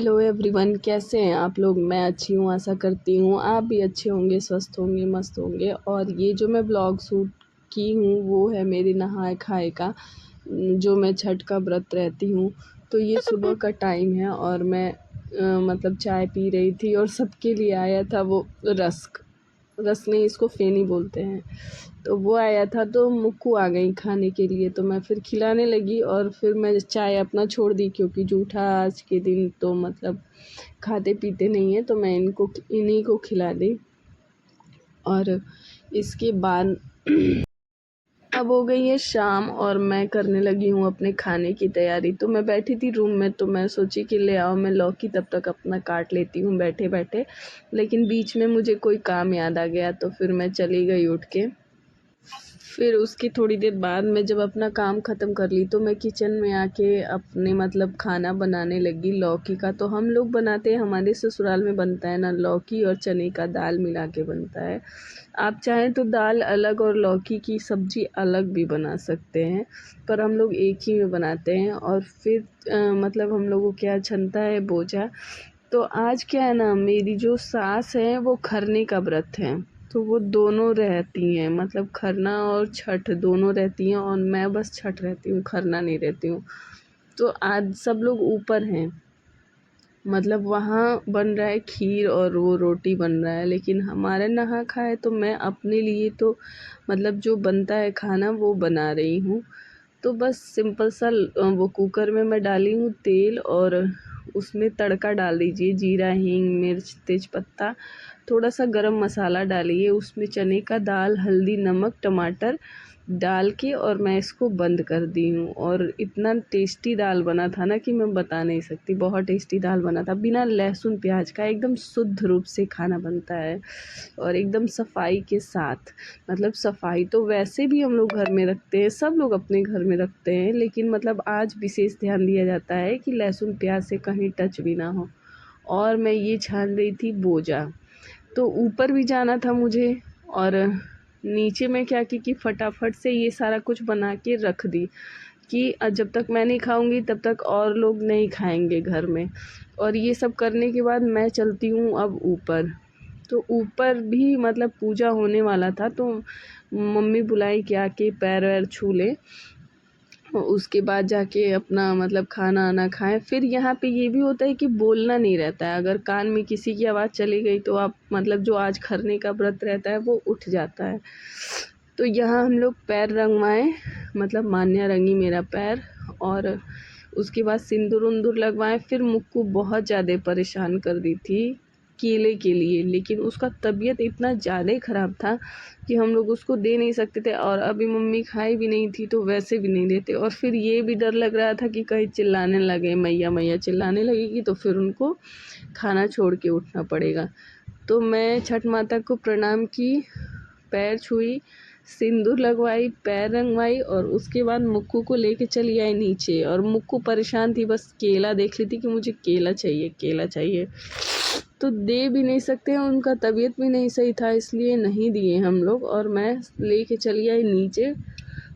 Hello everyone, कैसे हैं आप लोग। मैं अच्छी हूँ, आशा करती हूँ आप भी अच्छे होंगे, स्वस्थ होंगे, मस्त होंगे। और ये जो मैं ब्लॉग शूट की हूँ वो है मेरे नहाए खाए का, जो मैं छठ का व्रत रहती हूँ। तो ये सुबह का टाइम है और मैं मतलब चाय पी रही थी और सबके लिए आया था वो रस्क। रस नहीं, इसको फेनी बोलते हैं। तो वो आया था तो मुक्कू आ गई खाने के लिए, तो मैं फिर खिलाने लगी और फिर मैं चाय अपना छोड़ दी, क्योंकि जूठा आज के दिन तो मतलब खाते पीते नहीं है, तो मैं इन्हीं को खिला दी। और इसके बाद अब हो गई है शाम और मैं करने लगी हूँ अपने खाने की तैयारी। तो मैं बैठी थी रूम में, तो मैं सोची कि ले आओ मैं लौकी तब तक अपना काट लेती हूँ बैठे बैठे। लेकिन बीच में मुझे कोई काम याद आ गया, तो फिर मैं चली गई उठ के। फिर उसकी थोड़ी देर बाद मैं जब अपना काम ख़त्म कर ली, तो मैं किचन में आके अपने मतलब खाना बनाने लगी लौकी का। तो हम लोग बनाते हैं, हमारे ससुराल में बनता है ना, लौकी और चने का दाल मिला के बनता है। आप चाहें तो दाल अलग और लौकी की सब्ज़ी अलग भी बना सकते हैं, पर हम लोग एक ही में बनाते हैं। और फिर मतलब हम लोगों को क्या छनता है बोझा। तो आज क्या है ना, मेरी जो सास है वो खरने का व्रत है, तो वो दोनों रहती हैं, मतलब खरना और छठ दोनों रहती हैं, और मैं बस छठ रहती हूँ, खरना नहीं रहती हूँ। तो आज सब लोग ऊपर हैं, मतलब वहाँ बन रहा है खीर और वो रोटी बन रहा है, लेकिन हमारे नहा खाए तो मैं अपने लिए तो मतलब जो बनता है खाना वो बना रही हूँ। तो बस सिंपल सा वो कुकर में मैं डाली हूँ तेल, और उसमें तड़का डाल दीजिए, जीरा, हींग, मिर्च, तेज़पत्ता, थोड़ा सा गरम मसाला डालिए, उसमें चने का दाल, हल्दी, नमक, टमाटर डाल के, और मैं इसको बंद कर दी हूँ। और इतना टेस्टी दाल बना था ना कि मैं बता नहीं सकती, बहुत टेस्टी दाल बना था, बिना लहसुन प्याज का, एकदम शुद्ध रूप से खाना बनता है और एकदम सफाई के साथ। मतलब सफाई तो वैसे भी हम लोग घर में रखते हैं, सब लोग अपने घर में रखते हैं, लेकिन मतलब आज विशेष ध्यान दिया जाता है कि लहसुन प्याज से कहीं टच भी ना हो। और मैं ये छान रही थी बोझा, तो ऊपर भी जाना था मुझे, और नीचे में क्या की कि फटाफट से ये सारा कुछ बना के रख दी कि जब तक मैं नहीं खाऊंगी तब तक और लोग नहीं खाएंगे घर में। और ये सब करने के बाद मैं चलती हूँ अब ऊपर। तो ऊपर भी मतलब पूजा होने वाला था, तो मम्मी बुलाई कि आके पैर वैर छू ले, उसके बाद जाके अपना मतलब खाना आना खाएं। फिर यहाँ पे ये भी होता है कि बोलना नहीं रहता है, अगर कान में किसी की आवाज़ चली गई तो आप मतलब जो आज खरने का व्रत रहता है वो उठ जाता है। तो यहाँ हम लोग पैर रंगवाएं, मतलब मान्या रंगी मेरा पैर, और उसके बाद सिंदूर उंदूर लगवाएं। फिर मुक्कू बहुत ज़्यादा परेशान कर दी थी केले के लिए, लेकिन उसका तबीयत इतना ज़्यादा ख़राब था कि हम लोग उसको दे नहीं सकते थे, और अभी मम्मी खाई भी नहीं थी तो वैसे भी नहीं देते। और फिर ये भी डर लग रहा था कि कहीं चिल्लाने लगे, मैया मैया चिल्लाने लगेगी तो फिर उनको खाना छोड़ के उठना पड़ेगा। तो मैं छठ माता को प्रणाम की, पैर छुई, सिंदूर लगवाई, पैर रंगवाई, और उसके बाद मुक्कू को लेके चली आई नीचे। और मुक्कू परेशान थी, बस केला देख रही थी कि मुझे केला चाहिए, केला चाहिए। तो दे भी नहीं सकते हैं, उनका तबीयत भी नहीं सही था, इसलिए नहीं दिए हम लोग। और मैं लेके चली आई नीचे,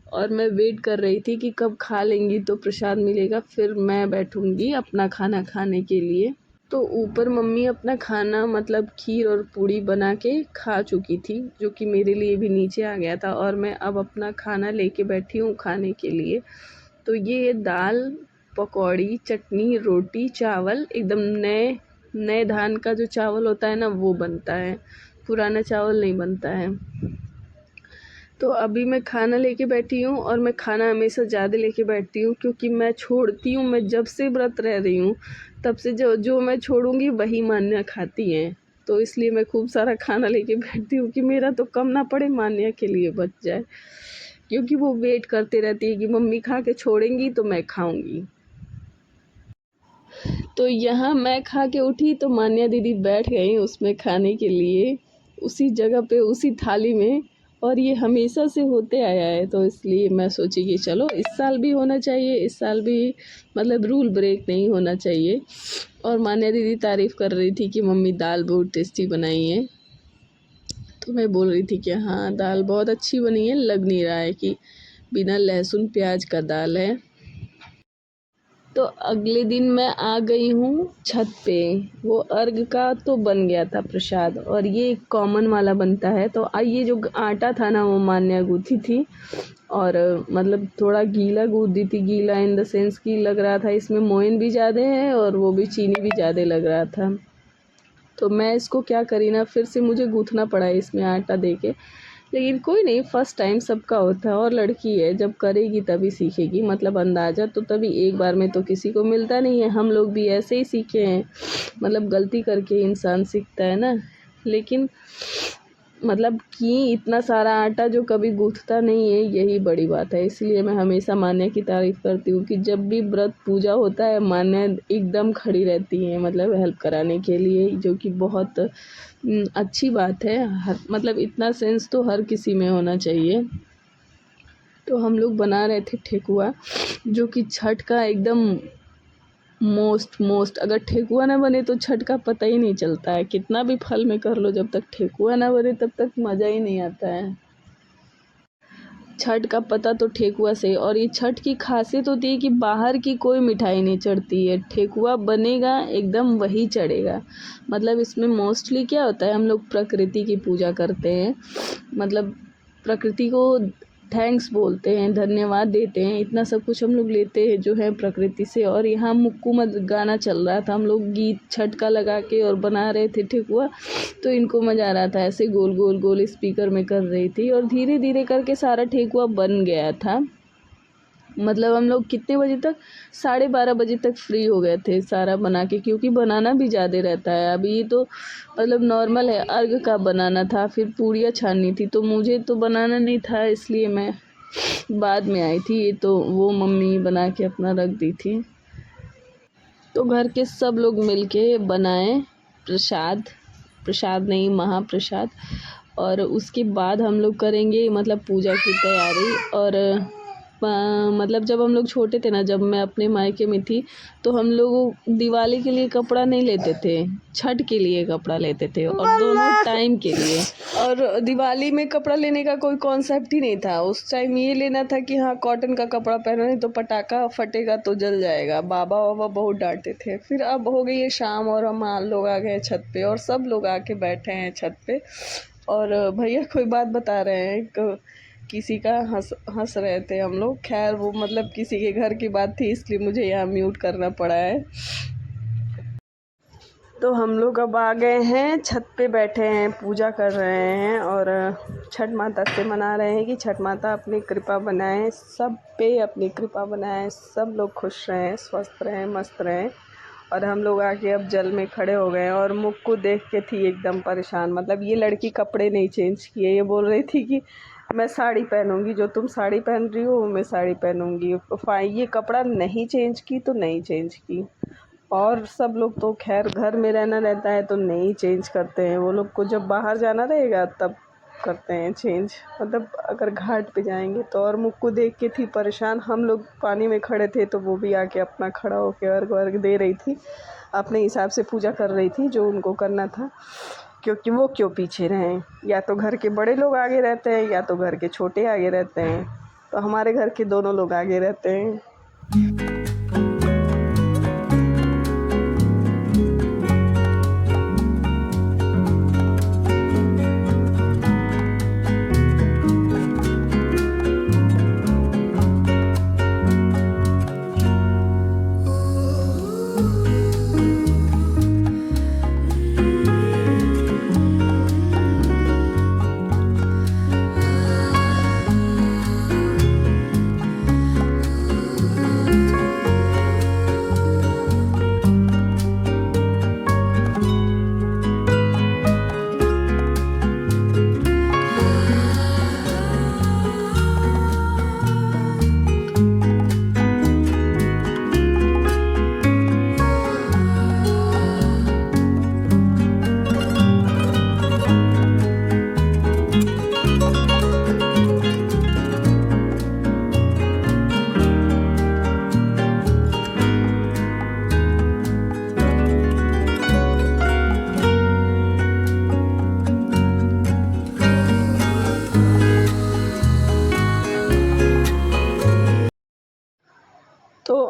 और मैं वेट कर रही थी कि कब खा लेंगी तो प्रसाद मिलेगा, फिर मैं बैठूंगी अपना खाना खाने के लिए। तो ऊपर मम्मी अपना खाना मतलब खीर और पूड़ी बना के खा चुकी थी, जो कि मेरे लिए भी नीचे आ गया था, और मैं अब अपना खाना लेके बैठी हूँ खाने के लिए। तो ये दाल, पकौड़ी, चटनी, रोटी, चावल, एकदम नए नए धान का जो चावल होता है ना वो बनता है, पुराना चावल नहीं बनता है। तो अभी मैं खाना लेके बैठी हूँ, और मैं खाना हमेशा ज़्यादा लेके बैठती हूँ, क्योंकि मैं छोड़ती हूँ, मैं जब से व्रत रह रही हूँ तब से जो जो मैं छोड़ूंगी वही मान्या खाती हैं। तो इसलिए मैं खूब सारा खाना लेके बैठती हूँ कि मेरा तो कम ना पड़े, मान्या के लिए बच जाए, क्योंकि वो वेट करते रहती है कि मम्मी खा के छोड़ेंगी तो मैं खाऊंगी। तो यहाँ मैं खा के उठी तो मान्या दीदी बैठ गई उसमें खाने के लिए, उसी जगह पे, उसी थाली में। और ये हमेशा से होते आया है, तो इसलिए मैं सोची कि चलो इस साल भी होना चाहिए, इस साल भी मतलब रूल ब्रेक नहीं होना चाहिए। और मान्या दीदी तारीफ़ कर रही थी कि मम्मी दाल बहुत टेस्टी बनाई है। तो मैं बोल रही थी कि हाँ दाल बहुत अच्छी बनी है, लग नहीं रहा है कि बिना लहसुन प्याज का दाल है। तो अगले दिन मैं आ गई हूँ छत पे। वो अर्घ का तो बन गया था प्रसाद, और ये कॉमन वाला बनता है। तो ये जो आटा था ना, वो मान्या गूँथी थी, और मतलब थोड़ा गीला गूँथ दी थी। गीला इन द सेंस कि लग रहा था इसमें मोयन भी ज़्यादा है और वो भी चीनी भी ज़्यादा लग रहा था। तो मैं इसको क्या करी ना, फिर से मुझे गूँथना पड़ा इसमें आटा दे के। लेकिन कोई नहीं, फर्स्ट टाइम सबका होता है, और लड़की है, जब करेगी तभी सीखेगी। मतलब अंदाज़ा तो तभी एक बार में तो किसी को मिलता नहीं है। हम लोग भी ऐसे ही सीखे हैं, मतलब गलती करके इंसान सीखता है ना। लेकिन मतलब कि इतना सारा आटा जो कभी गूँथता नहीं है, यही बड़ी बात है। इसलिए मैं हमेशा मान्या की तारीफ़ करती हूँ कि जब भी व्रत पूजा होता है, मान्या एकदम खड़ी रहती है, मतलब हेल्प कराने के लिए, जो कि बहुत अच्छी बात है। हर मतलब इतना सेंस तो हर किसी में होना चाहिए। तो हम लोग बना रहे थे ठेकुआ, जो कि छठ का एकदम मोस्ट अगर ठेकुआ ना बने तो छठ का पता ही नहीं चलता है। कितना भी फल में कर लो, जब तक ठेकुआ ना बने तब तक मज़ा ही नहीं आता है। छठ का पता तो ठेकुआ से। और ये छठ की खासियत होती है कि बाहर की कोई मिठाई नहीं चढ़ती है, ठेकुआ बनेगा एकदम वही चढ़ेगा। मतलब इसमें मोस्टली क्या होता है, हम लोग प्रकृति की पूजा करते हैं, मतलब प्रकृति को थैंक्स बोलते हैं, धन्यवाद देते हैं। इतना सब कुछ हम लोग लेते हैं जो है प्रकृति से। और यहाँ मुक्कू मत गाना चल रहा था, हम लोग गीत छठ का लगा के और बना रहे थे ठेकुआ। तो इनको मज़ा आ रहा था, ऐसे गोल गोल गोल स्पीकर में कर रही थी, और धीरे धीरे करके सारा ठेकुआ बन गया था। मतलब हम लोग कितने बजे तक, 12:30 बजे तक फ्री हो गए थे सारा बना के, क्योंकि बनाना भी ज़्यादा रहता है। अभी ये तो मतलब नॉर्मल है, अर्घ का बनाना था, फिर पूड़ियाँ छाननी थी, तो मुझे तो बनाना नहीं था, इसलिए मैं बाद में आई थी। ये तो वो मम्मी बना के अपना रख दी थी। तो घर के सब लोग मिलके बनाए प्रसाद, प्रसाद नहीं महाप्रसाद। और उसके बाद हम लोग करेंगे मतलब पूजा की तैयारी। और मतलब जब हम लोग छोटे थे ना, जब मैं अपने मायके में थी, तो हम लोग दिवाली के लिए कपड़ा नहीं लेते थे, छठ के लिए कपड़ा लेते थे, और दोनों टाइम के लिए। और दिवाली में कपड़ा लेने का कोई कॉन्सेप्ट ही नहीं था उस टाइम। ये लेना था कि हाँ कॉटन का कपड़ा पहनो, नहीं तो पटाखा फटेगा तो जल जाएगा। बाबा वाबा बहुत डांटे थे। फिर अब हो गई है शाम, और हम लोग आ गए छत पे, और सब लोग आके बैठे हैं छत पे। और भैया कोई बात बता रहे हैं, किसी का हंस रहे थे हम लोग। खैर वो मतलब किसी के घर की बात थी, इसलिए मुझे यहाँ म्यूट करना पड़ा है। तो हम लोग अब आ गए हैं छत पे, बैठे हैं, पूजा कर रहे हैं, और छठ माता से मना रहे हैं कि छठ माता अपनी कृपा बनाएं, सब पे अपनी कृपा बनाएं, सब लोग खुश रहें, स्वस्थ रहें, मस्त रहें। और हम लोग आके अब जल में खड़े हो गए हैं। और मुख को देख के थी एकदम परेशान, मतलब ये लड़की कपड़े नहीं चेंज किए। ये बोल रही थी कि मैं साड़ी पहनूंगी, जो तुम साड़ी पहन रही हो मैं साड़ी पहनूंगी। ये कपड़ा नहीं चेंज की तो नहीं चेंज की। और सब लोग तो खैर घर में रहना रहता है तो नहीं चेंज करते हैं, वो लोग को जब बाहर जाना रहेगा तब करते हैं चेंज, मतलब अगर घाट पे जाएंगे तो। और मुझ को देख के थी परेशान। हम लोग पानी में खड़े थे तो वो भी आके अपना खड़ा होके अर्घ वर्घ दे रही थी, अपने हिसाब से पूजा कर रही थी जो उनको करना था। क्योंकि वो क्यों पीछे रहें, या तो घर के बड़े लोग आगे रहते हैं या तो घर के छोटे आगे रहते हैं। तो हमारे घर के दोनों लोग आगे रहते हैं।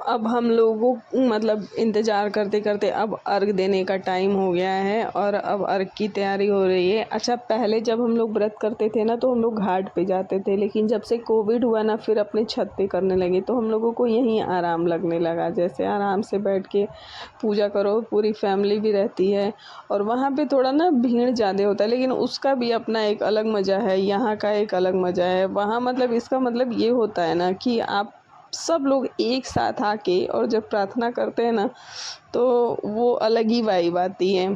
अब हम लोगों मतलब इंतज़ार करते करते अब अर्घ देने का टाइम हो गया है और अब अर्घ की तैयारी हो रही है। अच्छा, पहले जब हम लोग व्रत करते थे ना तो हम लोग घाट पे जाते थे, लेकिन जब से कोविड हुआ ना फिर अपने छत पे करने लगे, तो हम लोगों को यहीं आराम लगने लगा। जैसे आराम से बैठ के पूजा करो, पूरी फैमिली भी रहती है और वहाँ पे थोड़ा ना भीड़ ज़्यादा होता है, लेकिन उसका भी अपना एक अलग मज़ा है, यहाँ का एक अलग मज़ा है। वहाँ मतलब इसका मतलब ये होता है ना कि आप सब लोग एक साथ आके और जब प्रार्थना करते हैं ना तो वो अलग ही वाइब आती है।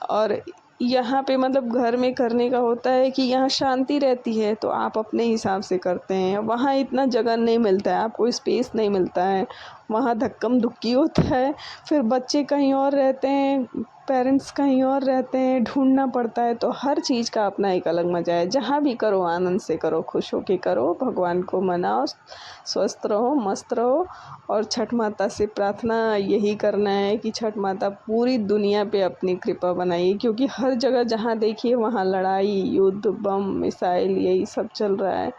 और यहाँ पे मतलब घर में करने का होता है कि यहाँ शांति रहती है तो आप अपने हिसाब से करते हैं। वहाँ इतना जगह नहीं मिलता है, आपको स्पेस नहीं मिलता है, वहाँ धक्कम धुक्की होता है, फिर बच्चे कहीं और रहते हैं, पेरेंट्स कहीं और रहते हैं, ढूंढना पड़ता है। तो हर चीज़ का अपना एक अलग मज़ा है। जहाँ भी करो आनंद से करो, खुश होके करो, भगवान को मनाओ, स्वस्थ रहो, मस्त रहो। और छठ माता से प्रार्थना यही करना है कि छठ माता पूरी दुनिया पे अपनी कृपा बनाइए, क्योंकि हर जगह जहाँ देखिए वहाँ लड़ाई, युद्ध, बम, मिसाइल यही सब चल रहा है।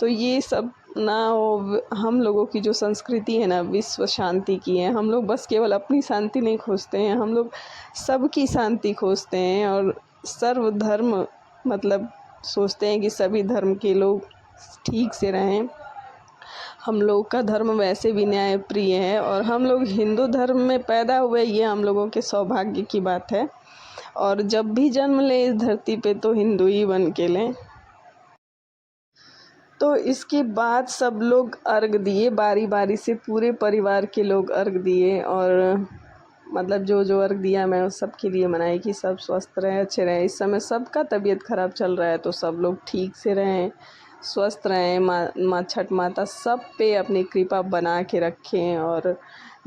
तो ये सब ना हो। हम लोगों की जो संस्कृति है ना विश्व शांति की है। हम लोग बस केवल अपनी शांति नहीं खोजते हैं, हम लोग सबकी शांति खोजते हैं और सर्वधर्म मतलब सोचते हैं कि सभी धर्म के लोग ठीक से रहें। हम लोग का धर्म वैसे भी न्याय प्रिय है और हम लोग हिंदू धर्म में पैदा हुए, ये हम लोगों के सौभाग्य की बात है। और जब भी जन्म लें इस धरती पे तो हिंदू ही बन के लें। तो इसके बाद सब लोग अर्घ दिए, बारी बारी से पूरे परिवार के लोग अर्घ दिए और मतलब जो जो अर्घ दिया मैं उस सब के लिए मनाई कि सब स्वस्थ रहें, अच्छे रहें। इस समय सबका तबीयत खराब चल रहा है तो सब लोग ठीक से रहें, स्वस्थ रहें। माँ छठ माता सब पे अपनी कृपा बना के रखें और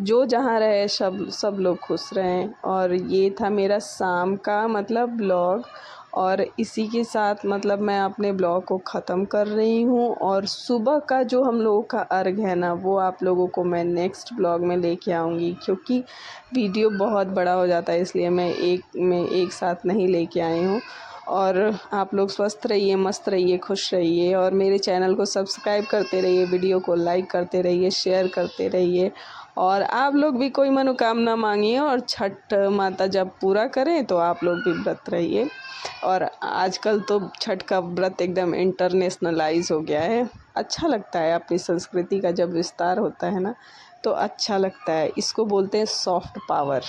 जो जहाँ रहे सब लोग खुश रहें। और ये था मेरा शाम का मतलब ब्लॉग और इसी के साथ मतलब मैं अपने ब्लॉग को ख़त्म कर रही हूँ। और सुबह का जो हम लोगों का अर्घ है ना वो आप लोगों को मैं नेक्स्ट ब्लॉग में लेके आऊँगी, क्योंकि वीडियो बहुत बड़ा हो जाता है इसलिए मैं एक साथ नहीं लेके आई हूँ। और आप लोग स्वस्थ रहिए, मस्त रहिए, खुश रहिए और मेरे चैनल को सब्सक्राइब करते रहिए, वीडियो को लाइक करते रहिए, शेयर करते रहिए। और आप लोग भी कोई मनोकामना मांगिए और छठ माता जब पूरा करें तो आप लोग भी व्रत रहिए। और आजकल तो छठ का व्रत एकदम इंटरनेशनलाइज हो गया है। अच्छा लगता है, अपनी संस्कृति का जब विस्तार होता है ना तो अच्छा लगता है। इसको बोलते हैं सॉफ्ट पावर।